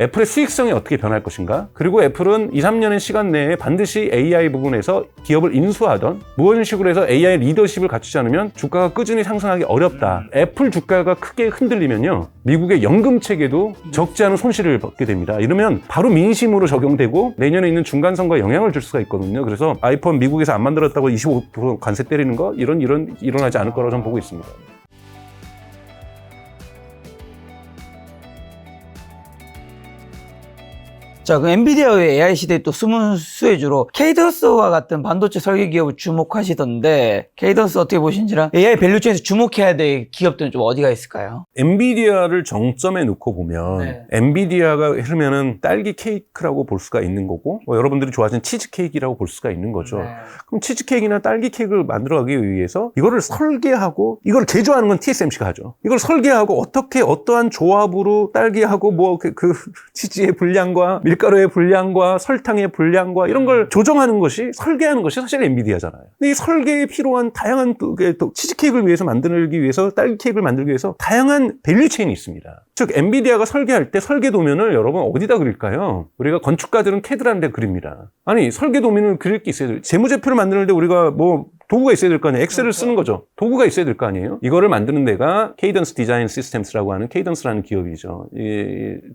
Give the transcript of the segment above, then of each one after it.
애플의 수익성이 어떻게 변할 것인가? 그리고 애플은 2, 3년의 시간 내에 반드시 AI 부분에서 기업을 인수하던 무엇인 식으로 해서 AI 리더십을 갖추지 않으면 주가가 꾸준히 상승하기 어렵다. 애플 주가가 크게 흔들리면요. 미국의 연금 체계도 적지 않은 손실을 받게 됩니다. 이러면 바로 민심으로 적용되고 내년에 있는 중간선거에 영향을 줄 수가 있거든요. 그래서 아이폰 미국에서 안 만들었다고 25% 관세 때리는 거 일어나지 않을 거라고 저는 보고 있습니다. 자, 그 엔비디아의 AI 시대의 또 숨은 수혜주로 케이던스와 같은 반도체 설계 기업을 주목하시던데 케이던스 어떻게 보시는지랑 AI 밸류체인에서 주목해야 될 기업들은 좀 어디가 있을까요? 엔비디아를 정점에 놓고 보면 엔비디아가 흐르면은 딸기 케이크라고 볼 수가 있는 거고 여러분들이 좋아하시는 치즈 케이크라고 볼 수가 있는 거죠. 그럼 치즈 케이크나 딸기 케이크를 만들어가기 위해서 이거를 설계하고 이걸 제조하는 건 TSMC가 하죠. 이걸 설계하고 어떠한 조합으로 딸기하고 그 치즈의 분량과 밀가루의 분량과 설탕의 분량과 이런 걸 조정하는 것이 설계하는 것이 사실 엔비디아잖아요. 근데 이 설계에 필요한 다양한 또 치즈케이크를 위해서 만들기 위해서 딸기 케이크를 만들기 위해서 다양한 밸류체인이 있습니다. 즉 엔비디아가 설계할 때 설계 도면을 여러분 어디다 그릴까요? 우리가 건축가들은 캐드라는 데 그립니다. 아니 설계 도면을 그릴 게 있어야 돼요. 재무제표를 만드는데 우리가 도구가 있어야 될 거 아니에요. 엑셀을 쓰는 거죠. 도구가 있어야 될 거 아니에요. 이거를 만드는 데가 케이던스 디자인 시스템스라고 하는 케이던스라는 기업이죠.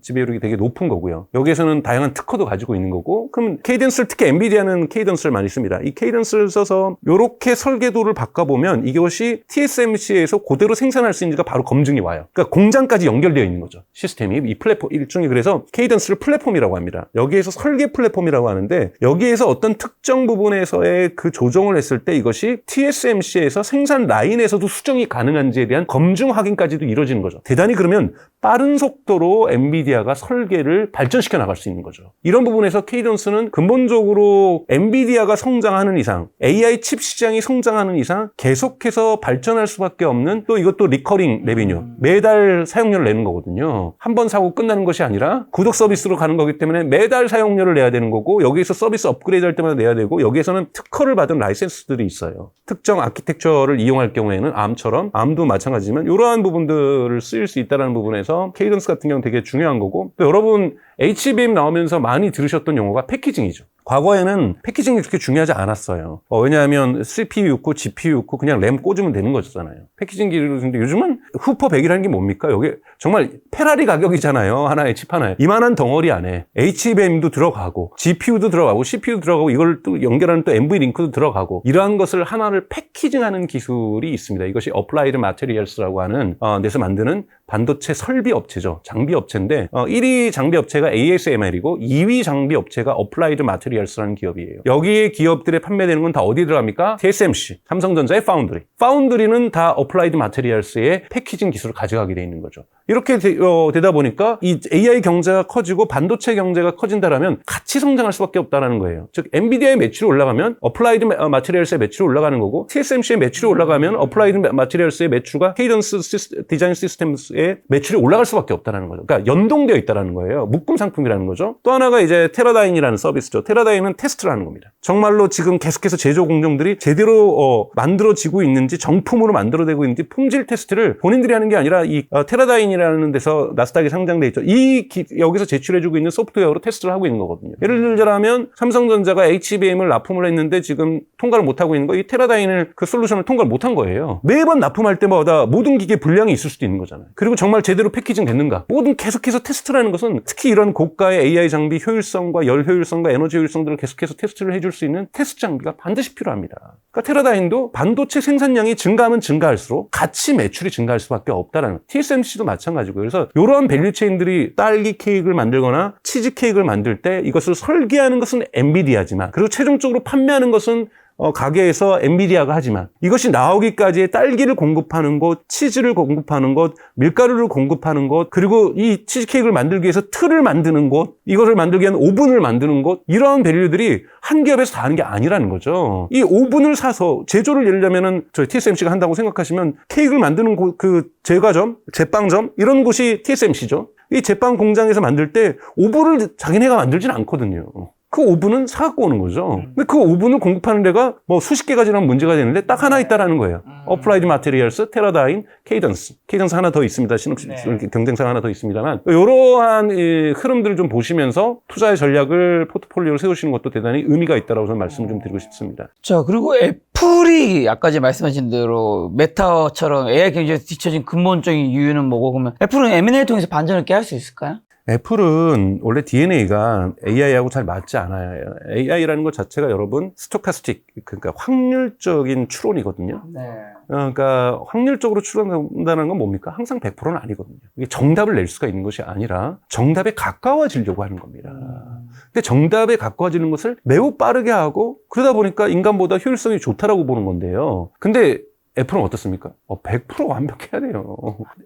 지배율이 되게 높은 거고요. 여기에서는 다양한 특허도 가지고 있는 거고 그럼 케이던스를 특히 엔비디아는 케이던스를 많이 씁니다. 이 케이던스를 써서 이렇게 설계도를 바꿔보면 이것이 TSMC에서 그대로 생산할 수 있는지가 바로 검증이 와요. 그러니까 공장까지 연결되어 있는 거죠. 시스템이. 이 플랫폼 일종의 그래서 케이던스를 플랫폼이라고 합니다. 여기에서 설계 플랫폼이라고 하는데 여기에서 어떤 특정 부분에서의 그 조정을 했을 때 이것이 TSMC에서 생산 라인에서도 수정이 가능한지에 대한 검증 확인까지도 이루어지는 거죠. 대단히 그러면 빠른 속도로 엔비디아가 설계를 발전시켜 나갈 수 있는 거죠. 이런 부분에서 케이던스는 근본적으로 엔비디아가 성장하는 이상, AI 칩 시장이 성장하는 이상 계속해서 발전할 수밖에 없는 또 이것도 리커링 레비뉴, 매달 사용료를 내는 거거든요. 한 번 사고 끝나는 것이 아니라 구독 서비스로 가는 거기 때문에 매달 사용료를 내야 되는 거고 여기에서 서비스 업그레이드 할 때마다 내야 되고 여기에서는 특허를 받은 라이센스들이 있어요. 특정 아키텍처를 이용할 경우에는 암도 마찬가지지만 이러한 부분들을 쓰일 수 있다는 부분에서 케이던스 같은 경우는 되게 중요한 거고 또 여러분 HBM 나오면서 많이 들으셨던 용어가 패키징이죠. 과거에는 패키징이 그렇게 중요하지 않았어요. 왜냐하면 CPU 있고 GPU 있고 그냥 램 꽂으면 되는 거잖아요. 패키징 기술을 쓰는데 요즘은 후퍼 100이라는 게 뭡니까? 여기 정말 페라리 가격이잖아요. 하나의 칩 하나에. 이만한 덩어리 안에 HBM도 들어가고 GPU도 들어가고 CPU도 들어가고 이걸 또 연결하는 또 NV 링크도 들어가고 이러한 것을 하나를 패키징하는 기술이 있습니다. 이것이 Applied Materials라고 하는 데서 만드는 반도체 설비 업체죠. 장비 업체인데 1위 장비 업체가 ASML이고 2위 장비 업체가 Applied Materials라는 기업이에요. 여기에 기업들에 판매되는 건 다 어디 들어갑니까? TSMC, 삼성전자의 파운드리. 파운드리는 다 Applied Materials의 패키징 기술을 가져가게 돼 있는 거죠. 이렇게 되다 보니까 이 AI 경제가 커지고 반도체 경제가 커진다라면 같이 성장할 수밖에 없다는 거예요. 즉 엔비디아의 매출이 올라가면 Applied Materials의 매출이 올라가는 거고 TSMC의 매출이 올라가면 Applied Materials의 매출과 케이던스 디자인 시스템스의 매출이 올라갈 수밖에 없다는 거죠. 그러니까 연동되어 있다는 거예요. 묶음 상품이라는 거죠. 또 하나가 이제 테라다인이라는 서비스죠. 테라다인은 테스트라는 겁니다. 정말로 지금 계속해서 제조 공정들이 제대로 만들어지고 있는지 정품으로 만들어내고 있는지 품질 테스트를 본인들이 하는 게 아니라 이 테라다인이라는 데서 나스닥에 상장돼 있죠. 여기서 제출해주고 있는 소프트웨어로 테스트를 하고 있는 거거든요. 예를 들자면 삼성전자가 HBM을 납품을 했는데 지금 통과를 못하고 있는 거 이 테라다인을 그 솔루션을 통과를 못한 거예요. 매번 납품할 때마다 모든 기계 불량이 있을 수도 있는 거잖아요. 그리고 정말 제대로 패키징 됐는가? 모든 계속해서 테스트라는 것은 특히 이런 고가의 AI 장비 효율성과 열 효율성과 에너지 효율성들을 계속해서 테스트를 해줄 수 있는 테스트 장비가 반드시 필요합니다. 그러니까 테라다인도 반도체 생산량이 증가하면 증가할수록 같이 매출이 증가할 수밖에 없다는 TSMC도 마찬가지고요. 그래서 이러한 밸류체인들이 딸기 케이크를 만들거나 치즈 케이크를 만들 때 이것을 설계하는 것은 엔비디아지만 그리고 최종적으로 판매하는 것은 가게에서 엔비디아가 하지만 이것이 나오기까지의 딸기를 공급하는 곳, 치즈를 공급하는 곳, 밀가루를 공급하는 곳, 그리고 이 치즈케이크를 만들기 위해서 틀을 만드는 곳, 이것을 만들기 위한 오븐을 만드는 곳, 이러한 밸류들이 한 기업에서 다 하는 게 아니라는 거죠. 이 오븐을 사서 제조를 예를 들면은 저희 TSMC가 한다고 생각하시면 케이크를 만드는 곳, 그 제과점, 제빵점 이런 곳이 TSMC죠. 이 제빵 공장에서 만들 때 오븐을 자기네가 만들진 않거든요. 그 오븐은 사갖고 오는 거죠. 근데 그 오븐을 공급하는 데가 뭐 수십 개가 지나면 문제가 되는데 딱 하나 있다라는 거예요. 어플라이드 마테리얼스, 테라다임, 케이던스. 케이던스 하나 더 있습니다. 경쟁사가 하나 더 있습니다만 이러한 흐름들을 좀 보시면서 투자의 전략을 포트폴리오를 세우시는 것도 대단히 의미가 있다고 저는 말씀을 좀 드리고 싶습니다. 자, 그리고 애플이 아까 이제 말씀하신 대로 메타처럼 AI 경쟁에서 뒤처진 근본적인 이유는 뭐고, 그러면 애플은 M&A를 통해서 반전을 깨할 수 있을까요? 애플은 원래 DNA가 AI하고 잘 맞지 않아요. AI라는 것 자체가 여러분 스토카스틱, 그러니까 확률적인 추론이거든요. 네. 그러니까 확률적으로 추론한다는 건 뭡니까? 항상 100%는 아니거든요. 이게 정답을 낼 수가 있는 것이 아니라 정답에 가까워지려고 하는 겁니다. 근데 정답에 가까워지는 것을 매우 빠르게 하고 그러다 보니까 인간보다 효율성이 좋다라고 보는 건데요. 근데 애플은 어떻습니까? 100% 완벽해야 돼요.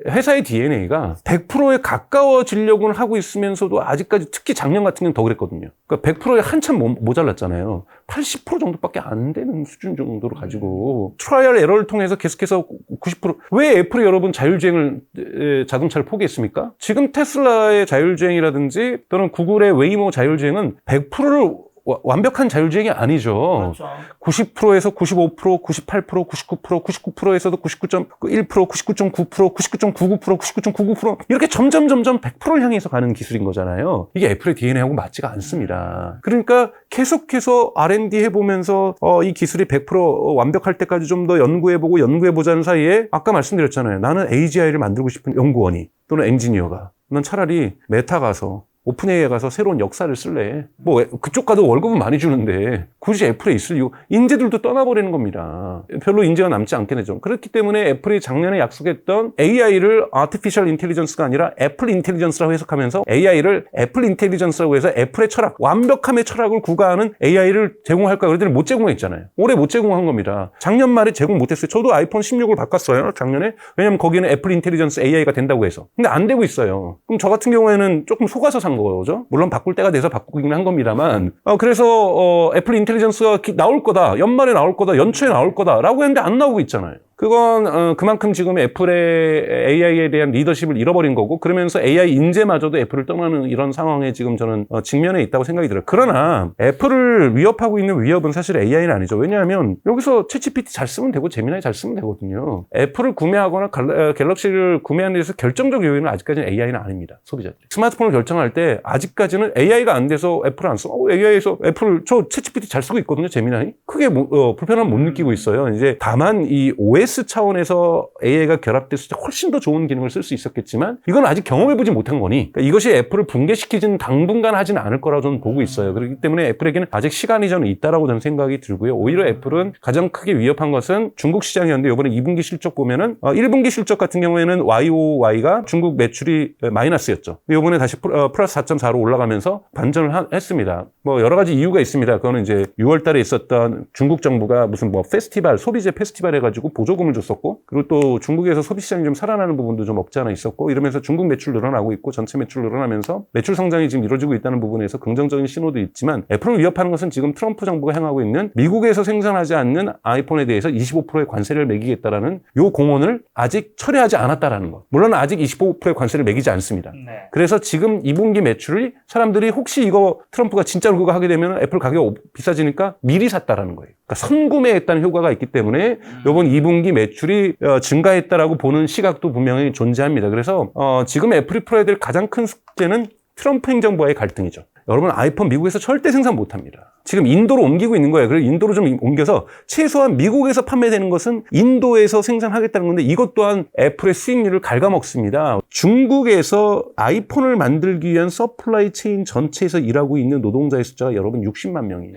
회사의 DNA가 100%에 가까워지려고는 하고 있으면서도 아직까지 특히 작년 같은 경우는 더 그랬거든요. 그러니까 100%에 한참 모자랐잖아요. 80% 정도밖에 안 되는 수준 정도로 가지고 트라이얼 에러를 통해서 계속해서 90%. 왜 애플이 여러분 자동차를 포기했습니까? 지금 테슬라의 자율주행이라든지 또는 구글의 웨이모 자율주행은 100%를 완벽한 자율주행이 아니죠. 그렇죠. 90%에서 95%, 98%, 99%, 99%에서도 99.1%, 99.9%, 99.99%, 99.99% 이렇게 점점 100%를 향해서 가는 기술인 거잖아요. 이게 애플의 DNA하고 맞지가 않습니다. 그러니까 계속해서 R&D 해보면서 이 기술이 100% 완벽할 때까지 좀 더 연구해보자는 사이에 아까 말씀드렸잖아요. 나는 AGI를 만들고 싶은 연구원이 또는 엔지니어가 난 차라리 메타 가서 오픈AI에 가서 새로운 역사를 쓸래. 뭐 그쪽 가도 월급은 많이 주는데 굳이 애플에 있을 이유. 인재들도 떠나버리는 겁니다. 별로 인재가 남지 않게 되죠. 그렇기 때문에 애플이 작년에 약속했던 AI를 Artificial Intelligence가 아니라 애플 인텔리전스라고 해석하면서 AI를 애플 인텔리전스라고 해서 애플의 철학, 완벽함의 철학을 구가하는 AI를 제공할까 그랬더니 못 제공했잖아요. 올해 못 제공한 겁니다. 작년 말에 제공 못했어요. 저도 아이폰 16을 바꿨어요. 작년에. 왜냐면 거기는 애플 인텔리전스 AI가 된다고 해서. 근데 안 되고 있어요. 그럼 저 같은 경우에는 조금 속아서 산 거죠. 물론 바꿀 때가 돼서 바꾸긴 한 겁니다만. 그래서 애플 인텔리전스가 나올 거다. 연말에 나올 거다. 연초에 나올 거다라고 했는데 안 나오고 있잖아요. 그건 그만큼 지금 애플의 AI에 대한 리더십을 잃어버린 거고 그러면서 AI 인재마저도 애플을 떠나는 이런 상황에 지금 저는 직면해 있다고 생각이 들어요. 그러나 애플을 위협하고 있는 위협은 사실 AI는 아니죠. 왜냐하면 여기서 챗GPT 잘 쓰면 되고 제미나이 잘 쓰면 되거든요. 애플을 구매하거나 갤럭시를 구매하는 데서 결정적 요인은 아직까지는 AI는 아닙니다. 소비자들이. 스마트폰을 결정할 때 아직까지는 AI가 안 돼서 애플을 안 써. AI에서 애플 저 챗GPT 잘 쓰고 있거든요. 제미나이. 크게 불편함 못 느끼고 있어요. 이제 다만 이 OS 차원에서 AI가 결합됐을 때 훨씬 더 좋은 기능을 쓸 수 있었겠지만 이건 아직 경험해보지 못한 거니 그러니까 이것이 애플을 붕괴시키지는 당분간 하지는 않을 거라고 저는 보고 있어요. 그렇기 때문에 애플에게는 아직 시간이 저는 있다라고 저는 생각이 들고요. 오히려 애플은 가장 크게 위협한 것은 중국 시장이었는데 이번에 2분기 실적 보면은 1분기 실적 같은 경우에는 YOY가 중국 매출이 마이너스였죠. 이번에 다시 플러스 4.4로 올라가면서 반전을 했습니다. 뭐 여러 가지 이유가 있습니다. 그거는 이제 6월 달에 있었던 중국 정부가 무슨 뭐 페스티벌, 소비재 페스티벌 해가지고 보조금을 줬었고 그리고 또 중국에서 소비 시장이 좀 살아나는 부분도 좀 없지 않아 있었고 이러면서 중국 매출 늘어나고 있고 전체 매출 늘어나면서 매출 성장이 지금 이루어지고 있다는 부분에서 긍정적인 신호도 있지만 애플을 위협하는 것은 지금 트럼프 정부가 행하고 있는 미국에서 생산하지 않는 아이폰에 대해서 25%의 관세를 매기겠다라는 요 공언을 아직 철회하지 않았다라는 것. 물론 아직 25%의 관세를 매기지 않습니다. 네. 그래서 지금 2분기 매출이 사람들이 혹시 이거 트럼프가 진짜로 그거 하게 되면 애플 가격이 비싸지니까 미리 샀다라는 거예요. 그러니까 선구매했다는 효과가 있기 때문에 이번 2분기 매출이 증가했다라고 보는 시각도 분명히 존재합니다. 그래서 지금 애플이 풀어야 될 가장 큰 숙제는 트럼프 행정부와의 갈등이죠. 여러분 아이폰 미국에서 절대 생산 못합니다. 지금 인도로 옮기고 있는 거예요. 그래서 인도로 좀 옮겨서 최소한 미국에서 판매되는 것은 인도에서 생산하겠다는 건데 이것 또한 애플의 수익률을 갉아먹습니다. 중국에서 아이폰을 만들기 위한 서플라이 체인 전체에서 일하고 있는 노동자의 숫자가 여러분 60만 명이에요.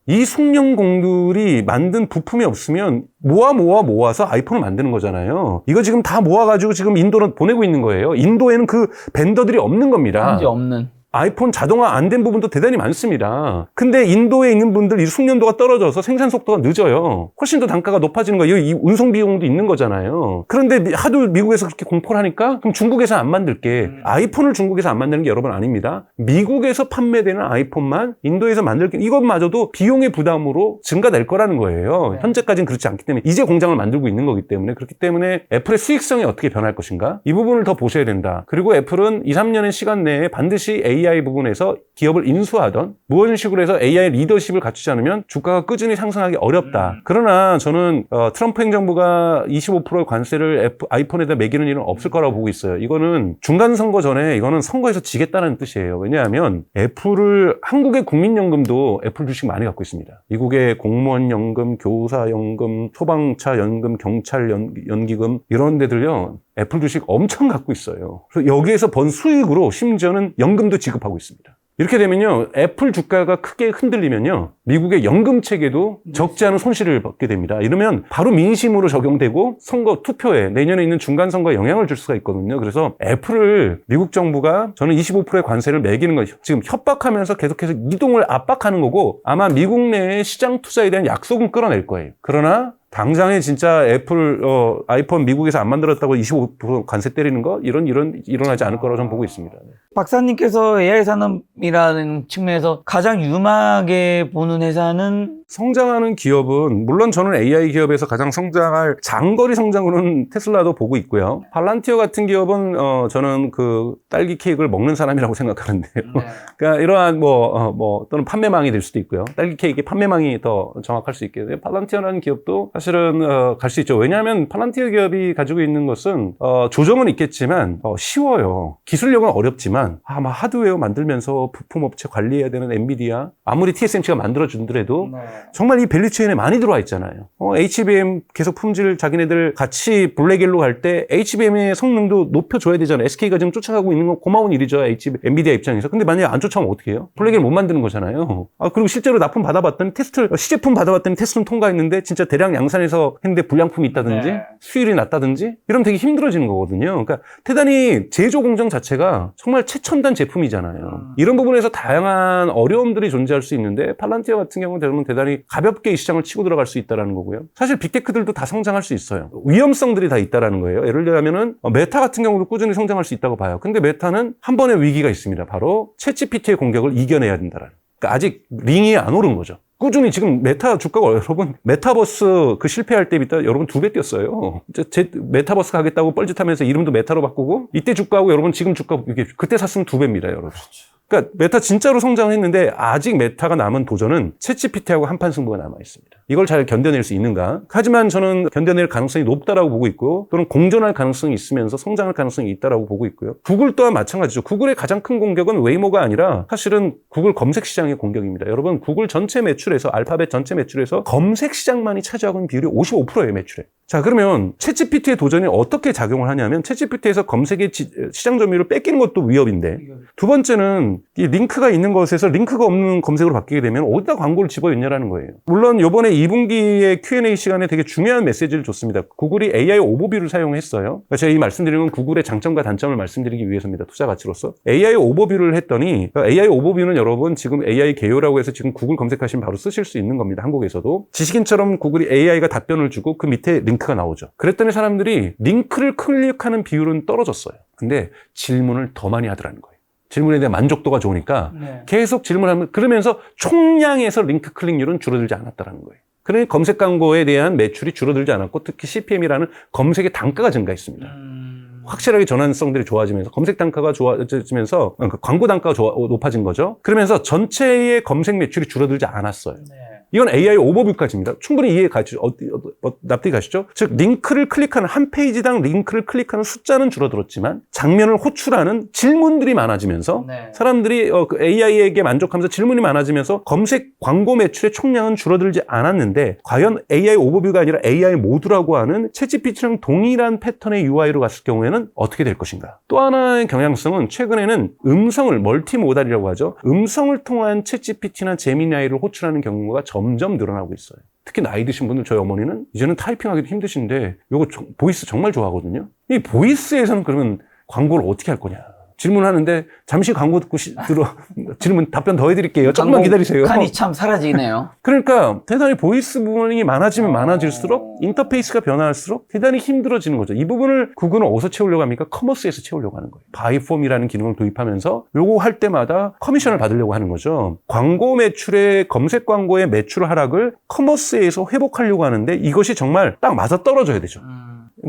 이 숙련공들이 만든 부품이 없으면 모아서 아이폰을 만드는 거잖아요. 이거 지금 다 모아가지고 지금 인도로 보내고 있는 거예요. 인도에는 그 벤더들이 없는 겁니다. 현재 없는. 아이폰 자동화 안 된 부분도 대단히 많습니다. 근데 인도에 있는 분들 이 숙련도가 떨어져서 생산 속도가 늦어요. 훨씬 더 단가가 높아지는 거예요. 이 운송 비용도 있는 거잖아요. 그런데 하도 미국에서 그렇게 공포를 하니까 그럼 중국에서 안 만들게. 아이폰을 중국에서 안 만드는 게 여러분 아닙니다. 미국에서 판매되는 아이폰만 인도에서 만들게. 이것마저도 비용의 부담으로 증가될 거라는 거예요. 현재까지는 그렇지 않기 때문에 이제 공장을 만들고 있는 거기 때문에 그렇기 때문에 애플의 수익성이 어떻게 변할 것인가? 이 부분을 더 보셔야 된다. 그리고 애플은 2, 3년의 시간 내에 반드시 AI 부분에서 기업을 인수하던 무엇인 식으로 해서 AI 리더십을 갖추지 않으면 주가가 꾸준히 상승하기 어렵다. 그러나 저는 트럼프 행정부가 25% 관세를 아이폰에다 매기는 일은 없을 거라고 보고 있어요. 이거는 중간 선거 전에 이거는 선거에서 지겠다는 뜻이에요. 왜냐하면 애플을 한국의 국민연금도 애플 주식 많이 갖고 있습니다. 미국의 공무원연금, 교사연금, 소방차연금, 경찰연기금 이런 데들요. 애플 주식 엄청 갖고 있어요. 그래서 여기에서 번 수익으로 심지어는 연금도 지급하고 있습니다. 이렇게 되면요, 애플 주가가 크게 흔들리면요, 미국의 연금 체계도 적지 않은 손실을 받게 됩니다. 이러면 바로 민심으로 적용되고 선거 투표에 내년에 있는 중간 선거에 영향을 줄 수가 있거든요. 그래서 애플을 미국 정부가 저는 25%의 관세를 매기는 거 지금 협박하면서 계속해서 이동을 압박하는 거고 아마 미국 내의 시장 투자에 대한 약속은 끌어낼 거예요. 그러나 당장에 진짜 애플 아이폰 미국에서 안 만들었다고 25% 관세 때리는 거 일어나지 않을 거라고 저는 보고 있습니다. 박사님께서 AI 산업이라는 측면에서 가장 유망하게 보는 회사는 성장하는 기업은 물론 저는 AI 기업에서 가장 성장할 장거리 성장으로는 테슬라도 보고 있고요. 팔란티어 같은 기업은 저는 그 딸기 케이크를 먹는 사람이라고 생각하는데요. 네. 그러니까 이러한 또는 판매망이 될 수도 있고요. 딸기 케이크의 판매망이 더 정확할 수 있겠네요. 팔란티어라는 기업도 사실은 갈 수 있죠. 왜냐하면 팔란티어 기업이 가지고 있는 것은 조정은 있겠지만 쉬워요. 기술력은 어렵지만 아마 하드웨어 만들면서 부품업체 관리해야 되는 엔비디아 아무리 TSMC가 만들어주더라도 정말 이 밸류체인에 많이 들어와 있잖아요. HBM 계속 품질 자기네들 같이 블랙일로 갈 때 HBM의 성능도 높여줘야 되잖아요. SK가 지금 쫓아가고 있는 건 고마운 일이죠. 엔비디아 입장에서. 근데 만약에 안 쫓아오면 어떻게 해요? 블랙일 못 만드는 거잖아요. 그리고 실제로 납품 받아봤더니 시제품 받아봤더니 테스트는 통과했는데 진짜 대량 양산해서 했는데 불량품이 있다든지 수율이 낮다든지 이러면 되게 힘들어지는 거거든요. 그러니까 대단히 제조 공정 자체가 정말 최첨단 제품이잖아요. 이런 부분에서 다양한 어려움들이 존재할 수 있는데 팔란티어 같은 경우는 대단히 가볍게 이 시장을 치고 들어갈 수 있다는 거고요. 사실 빅테크들도 다 성장할 수 있어요. 위험성들이 다 있다는 거예요. 예를 들자면은 메타 같은 경우도 꾸준히 성장할 수 있다고 봐요. 근데 메타는 한 번의 위기가 있습니다. 바로 챗GPT의 공격을 이겨내야 된다는. 그러니까 아직 링이 안 오른 거죠. 꾸준히 지금 메타 주가가 여러분 메타버스 그 실패할 때부터 여러분 2배 뛰었어요. 제 메타버스 가겠다고 뻘짓하면서 이름도 메타로 바꾸고 이때 주가하고 여러분 지금 주가 이게 그때 샀으면 2배입니다, 여러분. 그러니까 메타 진짜로 성장했는데 아직 메타가 남은 도전은 챗GPT하고 한판 승부가 남아 있습니다. 이걸 잘 견뎌낼 수 있는가? 하지만 저는 견뎌낼 가능성이 높다라고 보고 있고 또는 공존할 가능성이 있으면서 성장할 가능성이 있다라고 보고 있고요. 구글 또한 마찬가지죠. 구글의 가장 큰 공격은 웨이모가 아니라 사실은 구글 검색 시장의 공격입니다. 여러분 구글 전체 매출에서 알파벳 전체 매출에서 검색 시장만이 차지하고 있는 비율이 55%예요, 매출에. 자, 그러면 챗GPT의 도전이 어떻게 작용을 하냐면 챗GPT에서 검색의 시장 점유율을 뺏기는 것도 위협인데 두 번째는 이 링크가 있는 것에서 링크가 없는 검색으로 바뀌게 되면 어디다 광고를 집어넣냐라는 거예요. 물론 이번에 2분기의 Q&A 시간에 되게 중요한 메시지를 줬습니다. 구글이 AI 오버뷰를 사용했어요. 제가 이 말씀드리는 건 구글의 장점과 단점을 말씀드리기 위해서입니다. 투자 가치로서. AI 오버뷰를 했더니 AI 오버뷰는 여러분 지금 AI 개요라고 해서 지금 구글 검색하시면 바로 쓰실 수 있는 겁니다. 한국에서도. 지식인처럼 구글이 AI가 답변을 주고 그 밑에 링크가 나오죠. 그랬더니 사람들이 링크를 클릭하는 비율은 떨어졌어요. 근데 질문을 더 많이 하더라는 거예요. 질문에 대한 만족도가 좋으니까 계속 질문하면 그러면서 총량에서 링크 클릭률은 줄어들지 않았다는 거예요. 그러니 검색 광고에 대한 매출이 줄어들지 않았고 특히 CPM이라는 검색의 단가가 증가했습니다. 확실하게 전환성들이 좋아지면서 검색 단가가 좋아지면서 광고 단가가 높아진 거죠. 그러면서 전체의 검색 매출이 줄어들지 않았어요. 이건 AI 오버뷰까지입니다. 충분히 이해 납득이 가시죠? 즉 링크를 클릭하는 한 페이지당 링크를 클릭하는 숫자는 줄어들었지만 장면을 호출하는 질문들이 많아지면서 사람들이 AI에게 만족하면서 질문이 많아지면서 검색 광고 매출의 총량은 줄어들지 않았는데 과연 AI 오버뷰가 아니라 AI 모드라고 하는 챗GPT랑 동일한 패턴의 UI로 갔을 경우에는 어떻게 될 것인가? 또 하나의 경향성은 최근에는 음성을 멀티모달이라고 하죠. 음성을 통한 챗GPT나 제미나이를 호출하는 경우가 점점 늘어나고 있어요. 특히 나이 드신 분들, 저희 어머니는 이제는 타이핑하기도 힘드신데 이거 보이스 정말 좋아하거든요. 이 보이스에서는 그러면 광고를 어떻게 할 거냐. 질문하는데 잠시 광고 듣고 질문 답변 더 해드릴게요. 조금만 기다리세요. 칸이 참 사라지네요. 그러니까 대단히 보이스 부분이 많아지면 많아질수록 인터페이스가 변화할수록 대단히 힘들어지는 거죠. 이 부분을 구글은 어디서 채우려고 합니까? 커머스에서 채우려고 하는 거예요. 바이폼이라는 기능을 도입하면서 요거 할 때마다 커미션을 받으려고 하는 거죠. 광고 매출의 검색 광고의 매출 하락을 커머스에서 회복하려고 하는데 이것이 정말 딱 맞아 떨어져야 되죠.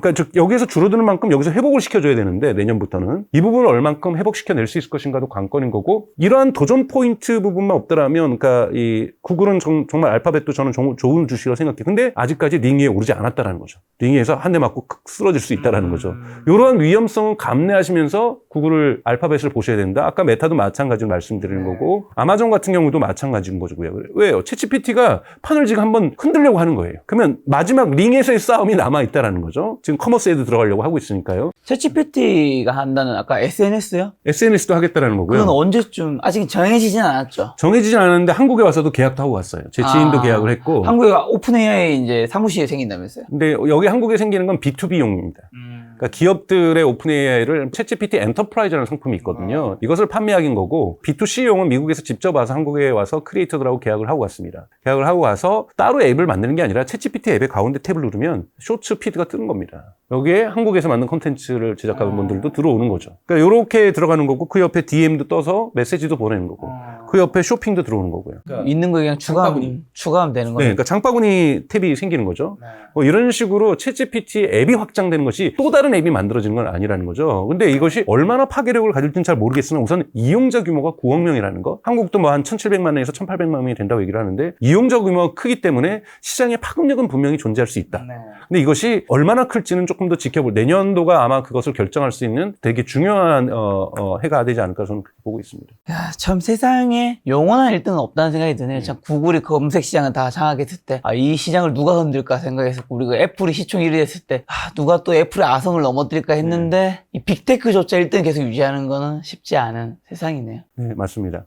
그러니까 여기에서 줄어드는 만큼 여기서 회복을 시켜줘야 되는데 내년부터는 이 부분을 얼만큼 회복시켜낼 수 있을 것인가도 관건인 거고 이러한 도전 포인트 부분만 없더라면 그러니까 이 구글은 정말 알파벳도 저는 좋은 주식이라고 생각해요. 근데 아직까지 링 위에 오르지 않았다라는 거죠. 링 위에서 한 대 맞고 쓰러질 수 있다라는 거죠. 이러한 위험성을 감내하시면서 구글을 알파벳을 보셔야 된다. 아까 메타도 마찬가지로 말씀드리는 거고 아마존 같은 경우도 마찬가지인 거고요. 왜요? 챗GPT가 판을 지금 한번 흔들려고 하는 거예요. 그러면 마지막 링에서의 싸움이 남아있다라는 거죠. 지금 커머스에도 들어가려고 하고 있으니까요. 챗GPT가 한다는 아까 SNS요? SNS도 하겠다라는 거고요. 그건 언제쯤 아직 정해지진 않았죠. 정해지진 않았는데 한국에 와서도 계약도 하고 왔어요. 제 지인도 계약을 했고. 한국에 오픈 AI 이제 사무실이 생긴다면서요? 근데 여기 한국에 생기는 건 B2B용입니다. 그러니까 기업들의 오픈 AI를 챗GPT 엔터프라이즈라는 상품이 있거든요. 이것을 판매하긴 거고 B2C용은 미국에서 직접 와서 한국에 와서 크리에이터들하고 계약을 하고 왔습니다. 계약을 하고 와서 따로 앱을 만드는 게 아니라 챗GPT 앱의 가운데 탭을 누르면 쇼츠 피드가 뜨는 겁니다. 여기에 한국에서 만든 콘텐츠를 제작하는 분들도 들어오는 거죠. 그러니까 이렇게 들어가는 거고 그 옆에 DM도 떠서 메시지도 보내는 거고 그 옆에 쇼핑도 들어오는 거고요. 그러니까 있는 거 그냥 추가하면 되는 거예요. 네, 그러니까 장바구니 탭이 생기는 거죠. 뭐 이런 식으로 챗GPT 앱이 확장되는 것이 또 다른 앱이 만들어지는 건 아니라는 거죠. 근데 이것이 얼마나 파괴력을 가질지는 잘 모르겠으나 우선 이용자 규모가 9억 명이라는 거. 한국도 뭐 한 1,700만 명에서 1,800만 명이 된다고 얘기를 하는데 이용자 규모가 크기 때문에 시장의 파급력은 분명히 존재할 수 있다. 근데 이것이 얼마나 클지는 조금 더 내년도가 아마 그것을 결정할 수 있는 되게 중요한 해가 되지 않을까 저는 그렇게 보고 있습니다. 야, 참 세상에 영원한 1등은 없다는 생각이 드네요. 참 구글이 검색 시장을 다 장악했을 때, 이 시장을 누가 흔들까 생각했었고, 우리가 애플이 시총 1위 됐을 때, 누가 또 애플의 아성을 넘어뜨릴까 했는데, 이 빅테크조차 1등 계속 유지하는 거는 쉽지 않은 세상이네요. 네, 맞습니다.